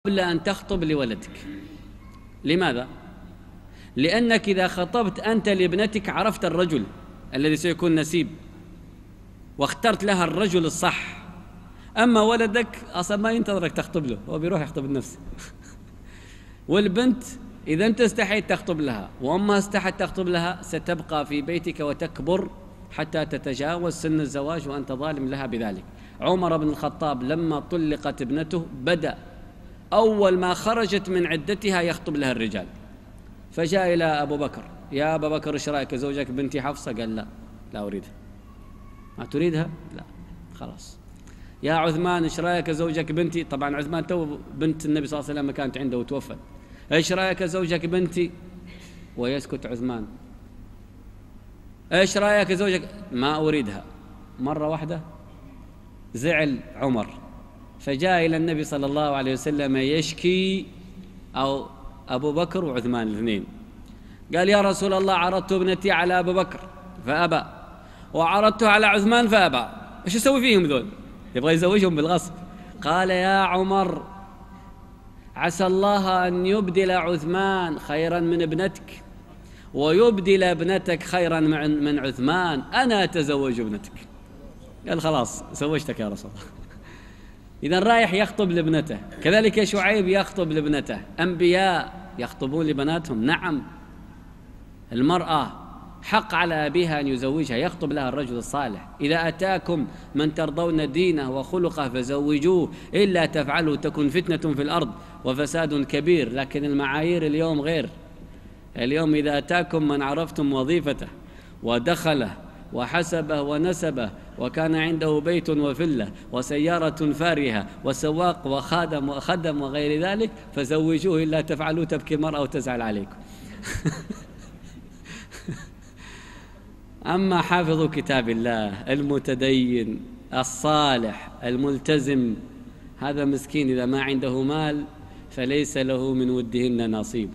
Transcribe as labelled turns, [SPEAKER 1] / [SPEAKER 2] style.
[SPEAKER 1] قبل أن تخطب لولدك. لماذا؟ لأنك إذا خطبت أنت لابنتك عرفت الرجل الذي سيكون نسيب واخترت لها الرجل الصح. أما ولدك أصلا ما ينتظرك تخطب له، هو بيروح يخطب لنفسه. والبنت إذا أنت استحيت تخطب لها وأمها استحت تخطب لها ستبقى في بيتك وتكبر حتى تتجاوز سن الزواج وأنت ظالم لها بذلك. عمر بن الخطاب لما طلقت ابنته بدأ أول ما خرجت من عدتها يخطب لها الرجال، فجاء إلى أبو بكر: يا أبا بكر إيش رأيك زوجك بنتي حفصة؟ قال: لا أريدها. ما تريدها؟ لا خلاص. يا عثمان إيش رأيك زوجك بنتي؟ طبعا عثمان تو بنت النبي صلى الله عليه وسلم كانت عنده وتوفت. إيش رأيك زوجك بنتي؟ ويسكت عثمان. إيش رأيك زوجك؟ ما أريدها. مرة واحدة زعل عمر، فجاء إلى النبي صلى الله عليه وسلم يشكي، أو أبو بكر وعثمان الاثنين، قال: يا رسول الله عرضت ابنتي على أبو بكر فأبى، وعرضته على عثمان فأبى، إيش أسوي فيهم ذول؟ يبغى يزوجهم بالغصب. قال: يا عمر عسى الله أن يبدل عثمان خيرا من ابنتك ويبدل ابنتك خيرا من عثمان، أنا أتزوج ابنتك. قال: خلاص زوجتك يا رسول الله. إذن رايح يخطب لابنته. كذلك شعيب يخطب لابنته. أنبياء يخطبون لبناتهم. نعم، المرأة حق على أبيها أن يزوجها، يخطب لها الرجل الصالح. إذا أتاكم من ترضون دينه وخلقه فزوجوه، إلا تفعلوا تكن فتنة في الأرض وفساد كبير. لكن المعايير اليوم غير. اليوم إذا أتاكم من عرفتم وظيفته ودخله وحسبه ونسبه وكان عنده بيت وفلة وسيارة فارهة وسواق وخدم وغير ذلك فزوجوه، إلا تفعلوا تبكي المرأة وتزعل عليكم. أما حافظ كتاب الله المتدين الصالح الملتزم، هذا مسكين إذا ما عنده مال فليس له من ودهن نصيب.